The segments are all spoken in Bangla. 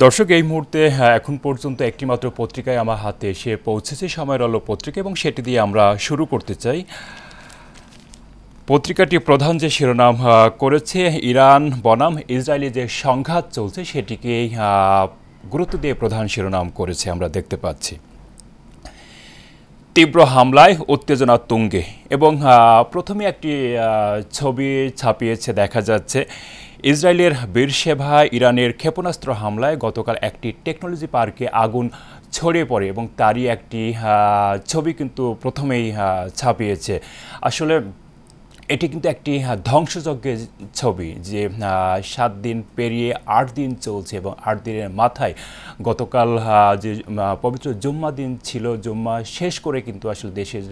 দর্শক এই মুহূর্তে এখন পর্যন্ত একটি মাত্র পত্রিকায় আমার হাতে এসে পৌঁছেছে সময়ের আলো পত্রিকা এবং সেটি দিয়ে আমরা শুরু করতে চাই। পত্রিকাটি প্রধান যে শিরোনাম করেছে ইরান বনাম ইসরায়েলি যে সংঘাত চলছে সেটিকে গুরুত্ব দিয়ে প্রধান শিরোনাম করেছে আমরা দেখতে পাচ্ছি। তীব্র হামলায় উত্তেজনা তুঙ্গে এবং প্রথমে একটি ছবি ছাপিয়েছে, দেখা যাচ্ছে ইসরায়েলের বীরশেভা ইরানের ক্ষেপণাস্ত্র হামলায় গতকাল একটি টেকনোলজি পার্কে আগুন ছড়িয়ে পড়ে এবং তারই একটি ছবি কিন্তু প্রথমেই ছাপিয়েছে। আসলে এটি কিন্তু একটি ধ্বংসযজ্ঞের ছবি, যে 7 দিন পেরিয়ে 8 দিন চলছে এবং 8 দিনের মাথায় গতকাল যে পবিত্র জুম্মা দিন ছিল, জুম্মা শেষ করে কিন্তু আসলে দেশের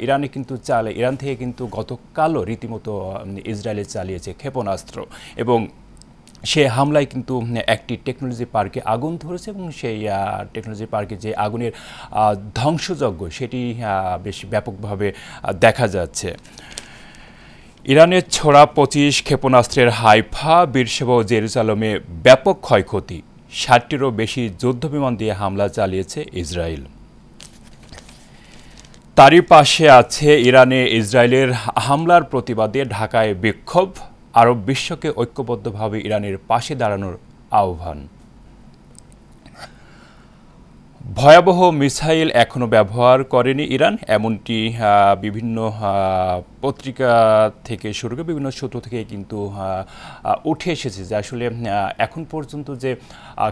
ইরানে কিন্তু ইরান থেকে কিন্তু গতকালও রীতিমতো ইসরায়েলে চালিয়েছে ক্ষেপণাস্ত্র এবং সে হামলায় কিন্তু একটি টেকনোলজি পার্কে আগুন ধরেছে এবং সেই টেকনোলজি পার্কে যে আগুনের ধ্বংসযজ্ঞ সেটি বেশ ব্যাপকভাবে দেখা যাচ্ছে। ইরানের ছোড়া 25 ক্ষেপণাস্ত্রের হাইফা, বীরশেভা ও জেরুজালেমে ব্যাপক ক্ষয়ক্ষতি, 60টিরও বেশি যুদ্ধবিমান দিয়ে হামলা চালিয়েছে ইসরায়েল। তারই পাশে আছে ইরানে ইসরায়েলের হামলার প্রতিবাদে ঢাকায় বিক্ষোভ, আরব বিশ্বকে ঐক্যবদ্ধভাবে ইরানের পাশে দাঁড়ানোর আহ্বান। ভয়াবহ মিসাইল এখনও ব্যবহার করেনি ইরান, এমনটি বিভিন্ন পত্রিকা থেকে শুরু করে বিভিন্ন সূত্র থেকে কিন্তু উঠে এসেছে যে আসলে এখন পর্যন্ত যে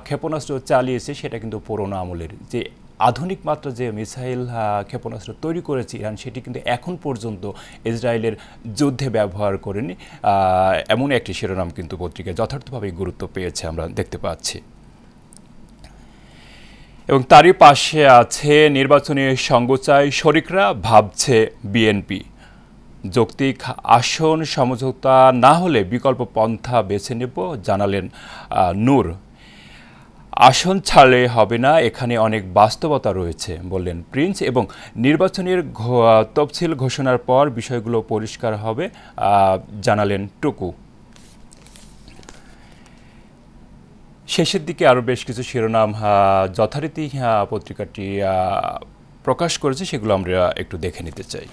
ক্ষেপণাস্ত্র চালিয়েছে সেটা কিন্তু পুরোনো আমলের। যে আধুনিক মাত্রা যে মিসাইল ক্ষেপণাস্ত্র তৈরি করেছে ইরান সেটি কিন্তু এখন পর্যন্ত ইসরায়েলের যুদ্ধে ব্যবহার করেনি, এমন একটি শিরোনাম কিন্তু পত্রিকায় যথার্থভাবে গুরুত্ব পেয়েছে আমরা দেখতে পাচ্ছি। এবং তারই পাশে আছে নির্বাচনী সঙ্গ চাই শরিকরা, ভাবছে বিএনপি, যৌক্তিক আসন সমঝোতা না হলে বিকল্প পন্থা বেছে নেব জানালেন নূর। আসন ছাড়লে হবে না, এখানে অনেক বাস্তবতা রয়েছে বললেন প্রিন্স এবং নির্বাচনের তফসিল ঘোষণার পর বিষয়গুলো পরিষ্কার হবে জানালেন টুকু। শেষের দিকে আরও বেশ কিছু শিরোনাম যথারীতি পত্রিকাটি প্রকাশ করেছে, সেগুলো আমরা একটু দেখে নিতে চাই।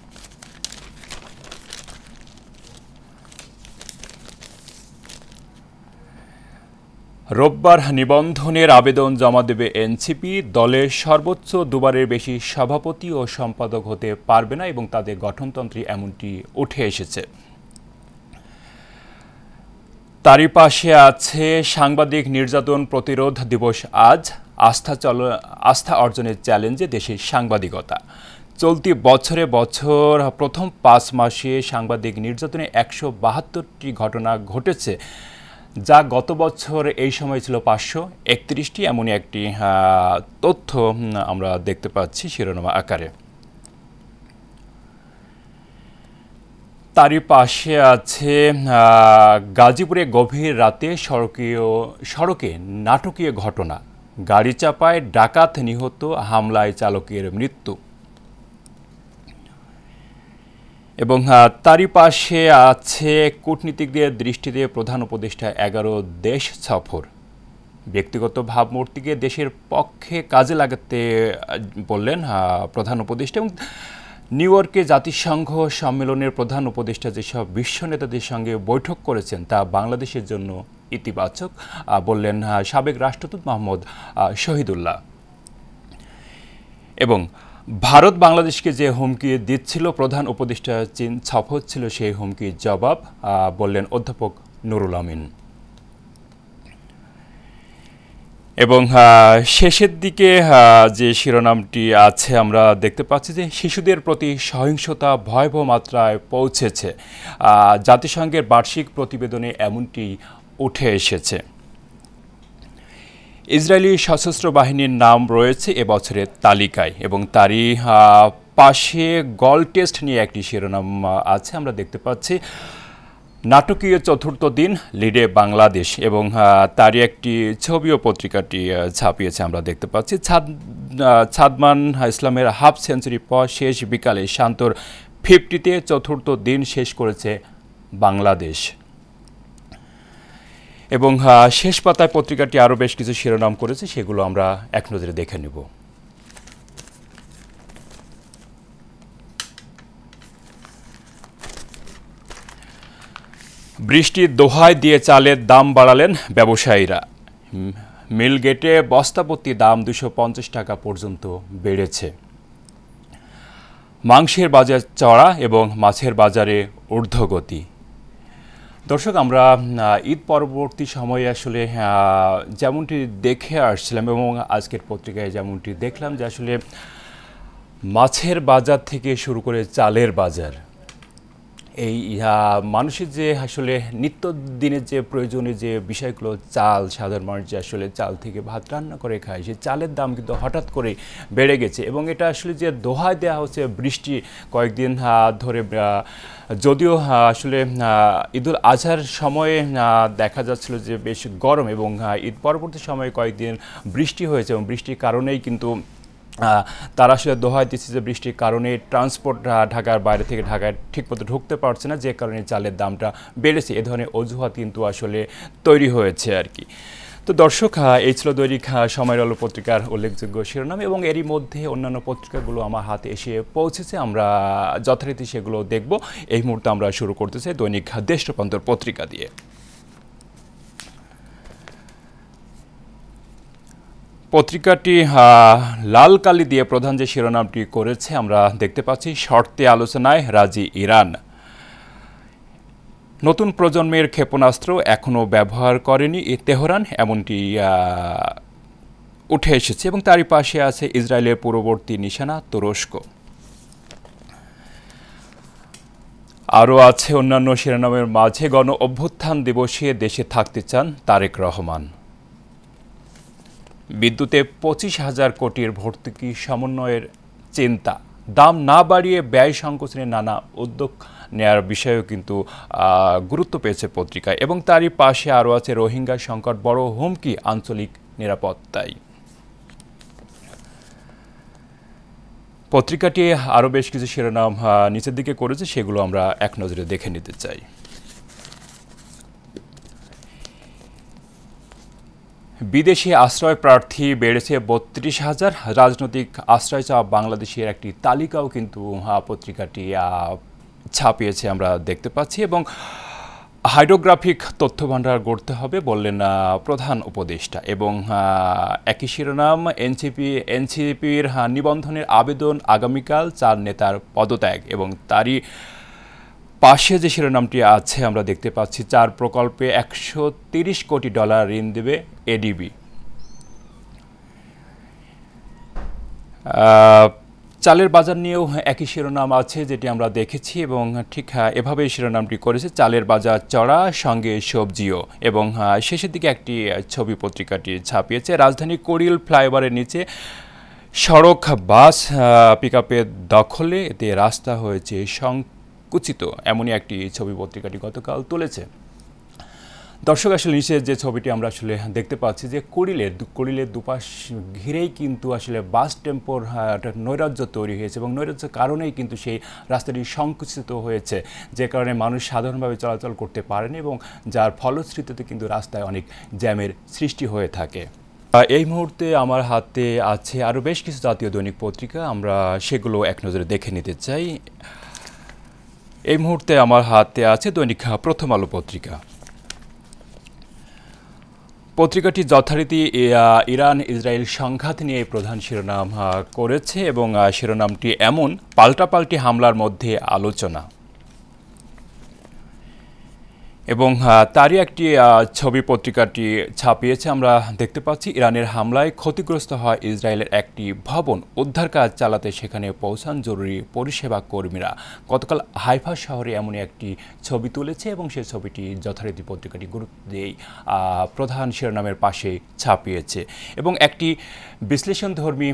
রোববার নিবন্ধনের আবেদন জমা দেবে এনসিপি, দলের সর্বোচ্চ দুবারের বেশি সভাপতি ও সম্পাদক হতে পারবে না এবং তাদের গঠনতন্ত্রে এমনটি উঠে এসেছে। তারই পাশে আছে সাংবাদিক নির্যাতন প্রতিরোধ দিবস আজ, আস্থা অর্জনের চ্যালেঞ্জে দেশের সাংবাদিকতা। চলতি বছর প্রথম 5 মাসে সাংবাদিক নির্যাতনে 172টি ঘটনা ঘটেছে, যা গত বছর এই সময় ছিল 531টি, এমনই একটি তথ্য আমরা দেখতে পাচ্ছি শিরোনাম আকারে। তারই পাশে আছে গাজীপুরে গভীর রাতে সড়কে নাটকীয় ঘটনা, গাড়ি চাপায় ডাকাত নিহত, হামলায় চালকের মৃত্যু। এবং তারই পাশে আছে কূটনীতিকদের দৃষ্টিতে প্রধান উপদেষ্টা 11 দেশ সফর, ব্যক্তিগত ভাবমূর্তিকে দেশের পক্ষে কাজে লাগাতে বললেন প্রধান উপদেষ্টা। এবং নিউ ইয়র্কে জাতিসংঘ সম্মেলনের প্রধান উপদেষ্টা যেসব বিশ্ব নেতাদের সঙ্গে বৈঠক করেছেন তা বাংলাদেশের জন্য ইতিবাচক বললেন সাবেক রাষ্ট্রদূত মোহাম্মদ শহীদুল্লাহ। এবং ভারত বাংলাদেশকে যে হুমকি দিচ্ছিল প্রধান উপদেষ্টা চীন সফর ছিল সেই হুমকির জবাব বললেন অধ্যাপক নুরুল আমিন। এবং শেষের দিকে যে শিরোনামটি আছে আমরা দেখতে পাচ্ছি যে শিশুদের প্রতি সহিংসতা ভয়াবহ মাত্রায় পৌঁছেছে, জাতিসংঘের বার্ষিক প্রতিবেদনে এমনটি উঠে এসেছে। ইসরায়েলি সশস্ত্র বাহিনীর নাম রয়েছে এবছরের তালিকায় এবং তারই পাশে গল টেস্ট নিয়ে একটি শিরোনাম আছে আমরা দেখতে পাচ্ছি। নাটকীয় চতুর্থ দিন লিডে বাংলাদেশ এবং তারই একটি ছবিও পত্রিকাটি ছাপিয়েছে আমরা দেখতে পাচ্ছি। সাদমান ইসলামের হাফ সেঞ্চুরি পর শেষ বিকালে শান্তর 50তে চতুর্থ দিন শেষ করেছে বাংলাদেশ। এবং শেষ পাতায় পত্রিকাটি আরও বেশ কিছু শিরোনাম করেছে, সেগুলো আমরা এক নজরে দেখে নেব। বৃষ্টির দোহাই দিয়ে চালের দাম বাড়ালেন ব্যবসায়ীরা। মিলগেটে বস্তাপত্তি দাম 250 টাকা পর্যন্ত বেড়েছে। মাংসের বাজার চড়া এবং মাছের বাজারে ঊর্ধ্বগতি। দর্শক, আমরা ঈদ পরবর্তী সময়ে আসলে যেমনটি দেখে আসছিলাম এবং আজকের পত্রিকায় যেমনটি দেখলাম যে আসলে মাছের বাজার থেকে শুরু করে চালের বাজার, এই মানুষের যে আসলে নিত্যদিনের যে প্রয়োজনীয় যে বিষয়গুলো, চাল, সাধারণ মানুষ যে আসলে চাল থেকে ভাত রান্না করে খায়, সেই চালের দাম কিন্তু হঠাৎ করে বেড়ে গেছে। এবং এটা আসলে যে দোহাই দেওয়া হচ্ছে বৃষ্টি কয়েকদিন ধরে, যদিও আসলে ঈদুল আজহার সময়ে দেখা যাচ্ছিল যে বেশ গরম এবং ঈদ পরবর্তী সময়ে কয়েকদিন বৃষ্টি হয়েছে এবং বৃষ্টির কারণেই কিন্তু তারা আসলে দোহাই দিচ্ছে যে বৃষ্টির কারণে ট্রান্সপোর্ট ঢাকার বাইরে থেকে ঢাকায় ঠিকমতো ঢুকতে পারছে না, যে কারণে চালের দামটা বেড়েছে। এ ধরনের অজুহাত কিন্তু আসলে তৈরি হয়েছে আর কি। তো দর্শক, এই ছিল দৈনিক সময়ের আলো পত্রিকার উল্লেখযোগ্য শিরোনাম এবং এরই মধ্যে অন্যান্য পত্রিকাগুলো আমার হাতে এসে পৌঁছেছে, আমরা যথারীতি সেগুলো দেখব। এই মুহূর্তে আমরা শুরু করতে চাই দৈনিক দেশ রূপান্তর পত্রিকা দিয়ে। পত্রিকাটি লাল কালি দিয়ে প্রধান যে শিরোনামটি করেছে আমরা দেখতে পাচ্ছি, শর্তে আলোচনায় রাজি ইরান। নতুন প্রজন্মের ক্ষেপণাস্ত্র এখনও ব্যবহার করেনি তেহরান, এমনটি উঠে এসেছে এবং তারই পাশে আছে ইসরায়েলের পূর্ববর্তী নিশানা তুরস্ক। আরও আছে অন্যান্য শিরোনামের মাঝে, গণ অভ্যুত্থান দিবসে দেশে থাকতে চান তারেক রহমান। বিদ্যুতে 25,000 কোটির ভর্তুকি সমন্বয়ের চিন্তা। দাম না বাড়িয়ে ব্যয় সংকোচনে নানা উদ্যোগ নেয়ার বিষয়েও কিন্তু গুরুত্ব পেয়েছে পত্রিকায় এবং তারই পাশে আরও আছে রোহিঙ্গা সংকট বড় হুমকি আঞ্চলিক নিরাপত্তায়। পত্রিকাটি আরও বেশ কিছু শিরোনাম নিচের দিকে করেছে, সেগুলো আমরা এক নজরে দেখে নিতে চাই। বিদেশি আশ্রয় প্রার্থী বেড়েছে 32,000। রাজনৈতিক আশ্রয় চাওয়া বাংলাদেশের একটি তালিকাও কিন্তু পত্রিকাটি ছাপিয়েছে, আমরা দেখতে পাচ্ছি। এবং হাইড্রোগ্রাফিক তথ্য ভাণ্ডার গড়তে হবে বললেন প্রধান উপদেষ্টা। এবং একই শিরোনাম, এনসিপির নিবন্ধনের আবেদন আগামীকাল, 4 নেতার পদত্যাগ। এবং তারই পাশে যে শিরোনামটি আছে আমরা দেখতে পাচ্ছি, 4 প্রকল্পে $130 কোটি ঋণ দেবে এডিবি। চালের বাজার নিয়েও একই শিরোনাম আছে যেটি আমরা দেখেছি এবং ঠিক এভাবেই শিরোনামটি করেছে, চালের বাজার চড়া, সঙ্গে সবজিও। এবং শেষের দিকে একটি ছবি পত্রিকাটি ছাপিয়েছে, রাজধানী কোরিল ফ্লাইওভারের নিচে সড়ক বাস পিকআপের দখলে, এতে রাস্তা হয়েছে সংকুচিত, এমনই একটি ছবি পত্রিকাটি গতকাল তুলেছে। দর্শক, আসলে নিচে যে ছবিটি আমরা আসলে দেখতে পাচ্ছি যে কোরিলের দুপাশ ঘিরেই কিন্তু আসলে বাস টেম্পোর নৈরাজ্য তৈরি হয়েছে এবং নৈরাজ্যের কারণেই কিন্তু সেই রাস্তাটি সংকুচিত হয়েছে, যে কারণে মানুষ সাধারণভাবে চলাচল করতে পারেনি এবং যার ফলশ্রুতিতে কিন্তু রাস্তায় অনেক জ্যামের সৃষ্টি হয়ে থাকে। এই মুহূর্তে আমার হাতে আছে আরও বেশ কিছু জাতীয় দৈনিক পত্রিকা, আমরা সেগুলো এক নজরে দেখে নিতে চাই। এই মুহূর্তে আমার হাতে আছে দৈনিক প্রথম আলো পত্রিকা। পত্রিকাটি যথারীতি ইরান ইসরায়েল সংঘাত নিয়ে প্রধান শিরোনাম করেছে এবং শিরোনামটি এমন, পাল্টাপাল্টি হামলার মধ্যে আলোচনা। এবং তারই একটি ছবি পত্রিকাটি ছাপিয়েছে, আমরা দেখতে পাচ্ছি ইরানের হামলায় ক্ষতিগ্রস্ত হয় ইসরায়েলের একটি ভবন, উদ্ধার কাজ চালাতে সেখানে পৌঁছান জরুরি পরিষেবা কর্মীরা। গতকাল হাইফা শহরে এমনই একটি ছবি তুলেছে এবং সেই ছবিটি যথারীতি পত্রিকাটি গুরুত্ব দিয়েই প্রধান শিরোনামের পাশে ছাপিয়েছে এবং একটি বিশ্লেষণধর্মী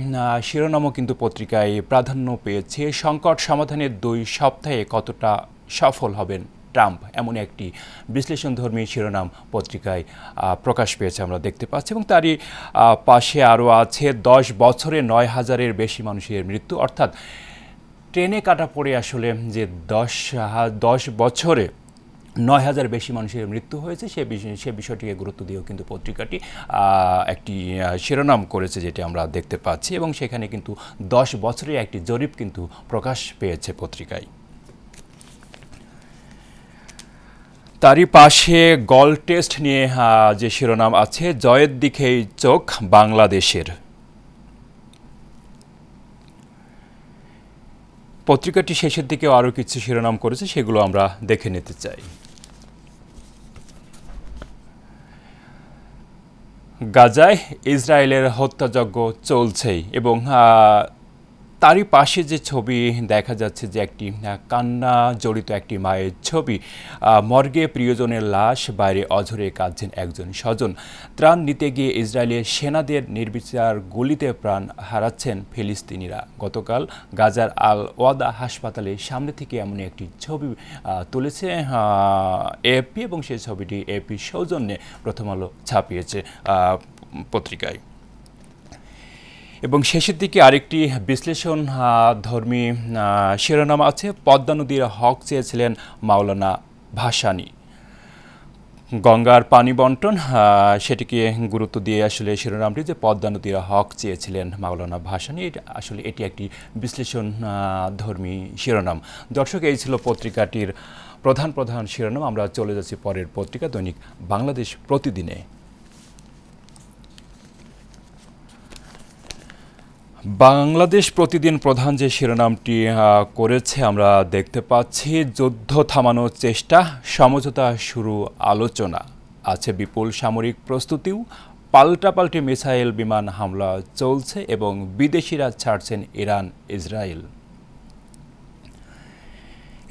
শিরোনামও কিন্তু পত্রিকায় প্রাধান্য পেয়েছে, সংকট সমাধানে 2 সপ্তাহে কতটা সফল হবেন ট্রাম্প, এমন একটি বিশ্লেষণধর্মী শিরোনাম পত্রিকায় প্রকাশ পেয়েছে, আমরা দেখতে পাচ্ছি। এবং তারই পাশে আরও আছে 10 বছরে 9,000-এর বেশি মানুষের মৃত্যু, অর্থাৎ ট্রেনে কাটা পড়ে আসলে যে 10 বছরে 9,000 বেশি মানুষের মৃত্যু হয়েছে সে বিষয়টিকে গুরুত্ব দিয়েও কিন্তু পত্রিকাটি একটি শিরোনাম করেছে, যেটি আমরা দেখতে পাচ্ছি, এবং সেখানে কিন্তু 10 বছরের একটি জরিপ কিন্তু প্রকাশ পেয়েছে পত্রিকায়। তারই পাশে গল টেস্ট নিয়ে যে শিরোনাম আছে, জয়ের দিকেই চোখ বাংলাদেশের। পত্রিকাটি শেষের দিকে আরও কিছু শিরোনাম করেছে, সেগুলো আমরা দেখে নিতে চাই। গাজায় ইসরায়েলের হত্যাযজ্ঞ চলছেই, এবং তারই পাশে যে ছবি দেখা যাচ্ছে, যে একটি কান্না জড়িত একটি মায়ের ছবি। মর্গে প্রিয়জনের লাশ, বাইরে অঝরে কাঁদছেন একজন স্বজন। ত্রাণ নিতে গিয়ে ইসরায়েলের সেনাদের নির্বিচার গুলিতে প্রাণ হারাচ্ছেন ফিলিস্তিনিরা। গতকাল গাজার আল ওয়াদা হাসপাতালের সামনে থেকে এমনই একটি ছবি তুলেছে এএফপি, এবং সেই ছবিটি এএফপির সৌজন্যে প্রথম আলো ছাপিয়েছে পত্রিকায়। এবং শেষের দিকে আরেকটি বিশ্লেষণ ধর্মী শিরোনাম আছে, পদ্মা নদীর হক চেয়েছিলেন মাওলানা ভাসানী। গঙ্গার পানি বন্টন, সেটিকে গুরুত্ব দিয়ে আসলে শিরোনামটি, যে পদ্মা নদীর হক চেয়েছিলেন মাওলানা ভাসানী। আসলে এটি একটি বিশ্লেষণ ধর্মী শিরোনাম। দর্শক, এই ছিল পত্রিকাটির প্রধান শিরোনাম। আমরা চলে যাচ্ছি পরের পত্রিকা, দৈনিক বাংলাদেশ প্রতিদিনে। বাংলাদেশ প্রতিদিন প্রধান যে শিরোনামটি করেছে, আমরা দেখতে পাচ্ছি, যুদ্ধ থামানোর চেষ্টা, সমঝোতা শুরু আলোচনা, আছে বিপুল সামরিক প্রস্তুতিও, পাল্টাপাল্টি মিসাইল বিমান হামলা চলছে, এবং বিদেশিরা ছাড়ছেন ইরান ইসরায়েল।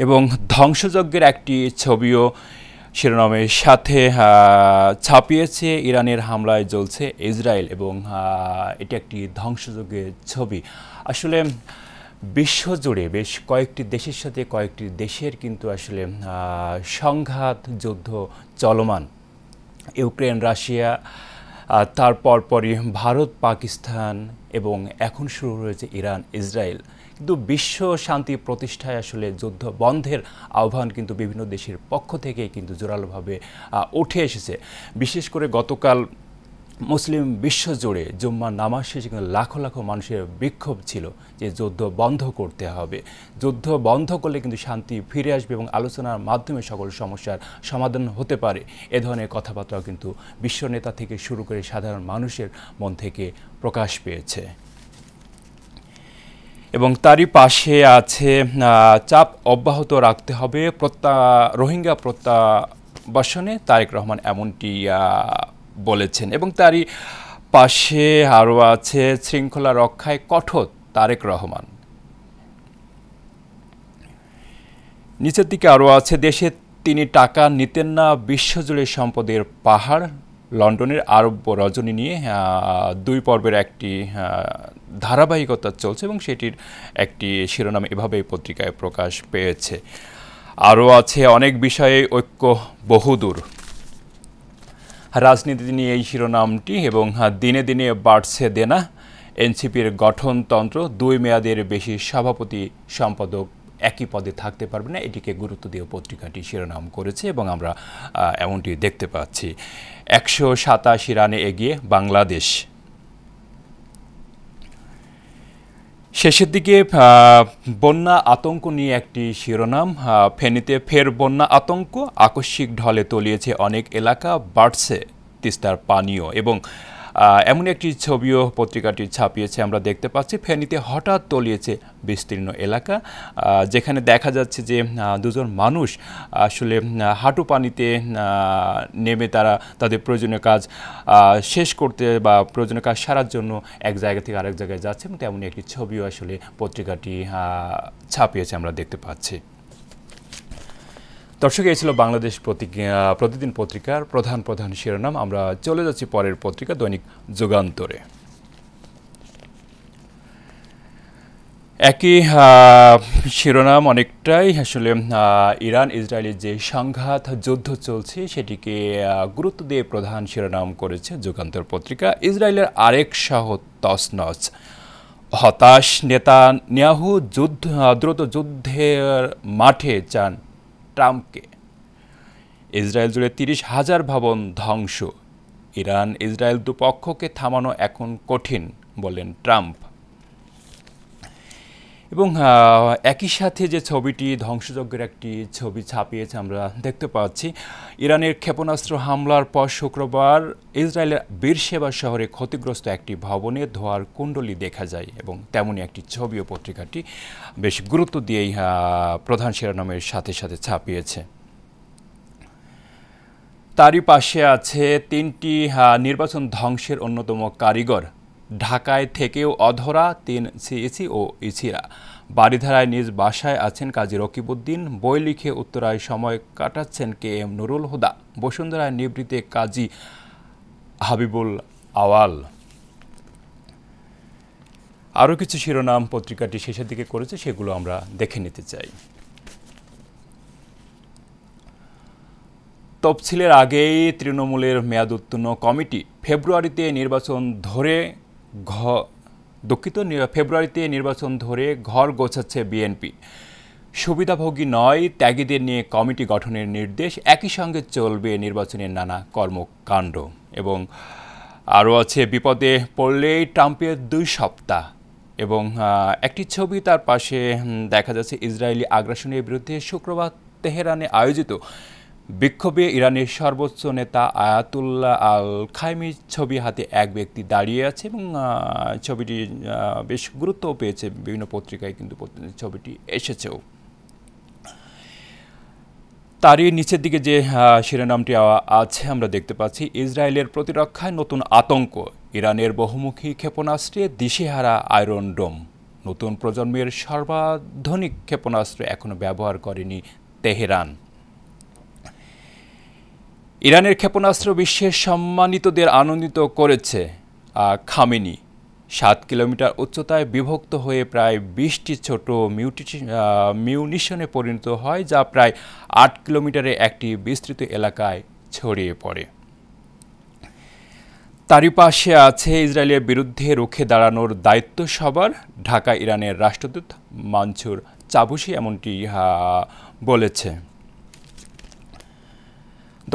এবং ধ্বংসযজ্ঞের একটি ছবিও শিরোনামের সাথে ছাপিয়েছে, ইরানের হামলায় জ্বলছে ইসরায়েল, এবং এটি একটি ধ্বংসযজ্ঞের ছবি। আসলে বিশ্বজুড়ে বেশ কয়েকটি দেশের সাথে কয়েকটি দেশের কিন্তু আসলে সংঘাত যুদ্ধ চলমান। ইউক্রেন, রাশিয়া, তারপরই ভারত, পাকিস্তান, এবং এখন শুরু হয়েছে ইরান ইসরায়েল। কিন্তু বিশ্ব শান্তি প্রতিষ্ঠায় আসলে যুদ্ধ বন্ধের আহ্বান কিন্তু বিভিন্ন দেশের পক্ষ থেকে কিন্তু জোরালোভাবে উঠে এসেছে। বিশেষ করে গতকাল মুসলিম বিশ্বজুড়ে জুম্মার নামাজ শেষে কিন্তু লাখো লাখো মানুষের বিক্ষোভ ছিল যে যুদ্ধ বন্ধ করতে হবে। যুদ্ধ বন্ধ করলে কিন্তু শান্তি ফিরে আসবে, এবং আলোচনার মাধ্যমে সকল সমস্যার সমাধান হতে পারে। এ ধরনের কথাবার্তাও কিন্তু বিশ্ব নেতা থেকে শুরু করে সাধারণ মানুষের মন থেকে প্রকাশ পেয়েছে। এবং তারই পাশে আছে, চাপ অব্যাহত রাখতে হবে রোহিঙ্গা প্রত্যাবাসনে, তারেক রহমান এমনটি বলেছেন। এবং তারই পাশে আরও আছে, শৃঙ্খলা রক্ষায় কঠোর তারেক রহমান। নিচের দিকে আরও আছে, দেশে তিনি টাকা নিতেন না, বিশ্বজুড়ে সম্পদের পাহাড়, লন্ডনের আরব রজনী নিয়ে 2 পর্বের একটি ধারাবাহিকতা চলছে, এবং সেটির একটি শিরোনাম এভাবেই পত্রিকায় প্রকাশ পেয়েছে। আরও আছে, অনেক বিষয়ে ঐক্য বহুদূর, রাজনীতি নিয়ে এই শিরোনামটি। এবং দিনে দিনে বাড়ছে দেনা, এনসিপির গঠনতন্ত্র, 2 মেয়াদের বেশি সভাপতি সম্পাদক একই পদে থাকতে পারবে না, এটিকে গুরুত্ব দিয়ে পত্রিকাটি শিরোনাম করেছে, এবং আমরা এমনটি দেখতে পাচ্ছি। 187 রানে এগিয়ে বাংলাদেশ। শেষের দিকে বন্যা আতঙ্ক নিয়ে একটি শিরোনাম, ফেনীতে ফের বন্যা আতঙ্ক, আকস্মিক ঢলে তলিয়েছে অনেক এলাকা, বাড়ছে তিস্তার পানীয়। এবং এমন একটি ছবিও পত্রিকাটি ছাপিয়েছে, আমরা দেখতে পাচ্ছি ফেনীতে হঠাৎ তলিয়েছে বিস্তীর্ণ এলাকা, যেখানে দেখা যাচ্ছে যে 2 জন মানুষ আসলে হাঁটু পানিতে নেমে তারা তাদের প্রয়োজনীয় কাজ শেষ করতে বা প্রয়োজনীয় কাজ সারার জন্য এক জায়গা থেকে আরেক জায়গায় যাচ্ছে, এবং তেমনই একটি ছবিও আসলে পত্রিকাটি ছাপিয়েছে, আমরা দেখতে পাচ্ছি। দর্শক, এই ছিল বাংলাদেশ প্রতিদিন পত্রিকার প্রধান শিরোনাম। আমরা চলে যাচ্ছি পরের পত্রিকা, দৈনিক যুগান্তরে। একই শিরোনাম অনেকটাই আসলে ইরান ইসরায়েলের যে সংঘাত যুদ্ধ চলছে সেটিকে গুরুত্ব দিয়ে প্রধান শিরোনাম করেছে যুগান্তর পত্রিকা। ইসরায়েলের আরেক শহর তছনছ, হতাশ নেতানিয়াহু দ্রুত যুদ্ধের মাঠে চান ট্রাম্পকে। ইসরায়েল জুড়ে ৩০,০০০ ভবন ধ্বংস। ইরান ইসরায়েল দুপক্ষকে থামানো এখন কঠিন, বলেন ট্রাম্প। এবং একই সাথে যে ছবিটি ধ্বংসযজ্ঞের একটি ছবি ছাপিয়েছে আমরা দেখতে পাচ্ছি, ইরানের ক্ষেপণাস্ত্র হামলার পর শুক্রবার ইসরায়েলের বীরশেবা শহরে ক্ষতিগ্রস্ত একটি ভবনে ধোঁয়ার কুণ্ডলী দেখা যায় এবং তেমনই একটি ছবিও পত্রিকাটি বেশ গুরুত্ব দিয়েই প্রধান শিরোনামের সাথে সাথে ছাপিয়েছে। তারই পাশে আছে ৩টি নির্বাচন ধ্বংসের অন্যতম কারিগর। ঢাকায় থেকেও অধরা ৩ সিইসি ও ইসিরা। বারিধারায় নিজ বাসায় আছেন কাজী রকিবউদ্দিন। বই লিখে উত্তরায় সময় কাটাচ্ছেন KM নুরুল হুদা। বসুন্ধরায় নিবৃত্তে কাজী হাবিবুল আওয়াল। আরও কিছু শিরোনাম পত্রিকাটি শেষের দিকে করেছে, সেগুলো আমরা দেখে নিতে চাই। তফসিলের আগেই তৃণমূলের মেয়াদ উত্তীর্ণ কমিটি। ফেব্রুয়ারিতে নির্বাচন ধরে ঘর গোছাচ্ছে বিএনপি। সুবিধাভোগী নয়, ত্যাগীদের নিয়ে কমিটি গঠনের নির্দেশ। একই সঙ্গে চলবে নির্বাচনের নানা কর্মকাণ্ড। এবং আরও আছে বিপদে পড়লেই ট্রাম্পের 2 সপ্তাহ। এবং একটি ছবি তার পাশে দেখা যাচ্ছে ইসরায়েলি আগ্রাসনের বিরুদ্ধে শুক্রবার তেহরানে আয়োজিত বিক্ষোভে ইরানের সর্বোচ্চ নেতা আয়াতুল্লাহ আল খামেনির ছবি হাতে এক ব্যক্তি দাঁড়িয়ে আছে এবং ছবিটি বেশ গুরুত্বও পেয়েছে, বিভিন্ন পত্রিকায় কিন্তু ছবিটি এসেছেও। তারই নিচের দিকে যে শিরোনামটি আছে আমরা দেখতে পাচ্ছি, ইসরায়েলের প্রতিরক্ষায় নতুন আতঙ্ক। ইরানের বহুমুখী ক্ষেপণাস্ত্রে দিশেহারা আয়রন ডোম। নতুন প্রজন্মের সর্বাধুনিক ক্ষেপণাস্ত্র এখনও ব্যবহার করেনি তেহরান। ইরানের ক্ষেপণাস্ত্র বিশ্বের সম্মানিতদের আনন্দিত করেছে খামেনি। 7 কিলোমিটার উচ্চতায় বিভক্ত হয়ে প্রায় 20টি ছোট মিউনিশনে পরিণত হয়, যা প্রায় 8 কিলোমিটারের একটি বিস্তৃত এলাকায় ছড়িয়ে পড়ে। তারই পাশে আছে ইসরায়েলের বিরুদ্ধে রুখে দাঁড়ানোর দায়িত্ব সবার। ঢাকা ইরানের রাষ্ট্রদূত মানসুর চাবুসি এমনটি বলেছে।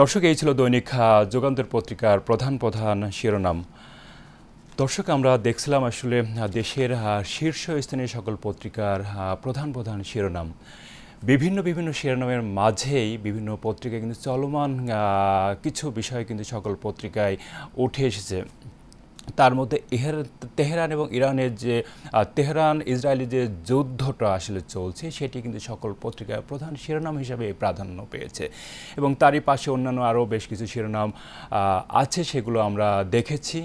দর্শক, এই ছিল দৈনিক যুগান্তর পত্রিকার প্রধান শিরোনাম। দর্শক, আমরা দেখছিলাম আসলে দেশের শীর্ষস্থানীয় সকল পত্রিকার প্রধান শিরোনাম। বিভিন্ন শিরোনামের মাঝেই বিভিন্ন পত্রিকায় কিন্তু চলমান কিছু বিষয় কিন্তু সকল পত্রিকায় উঠে এসেছে। তার মধ্যে তেহরান এবং ইরানের যে তেহরান ইসরায়েলের যে যুদ্ধটা আসলে চলছে, সেটি কিন্তু সকল পত্রিকার প্রধান শিরোনাম হিসাবে প্রাধান্য পেয়েছে। এবং তারই পাশে অন্যান্য আরও বেশ কিছু শিরোনাম আছে, সেগুলো আমরা দেখেছি।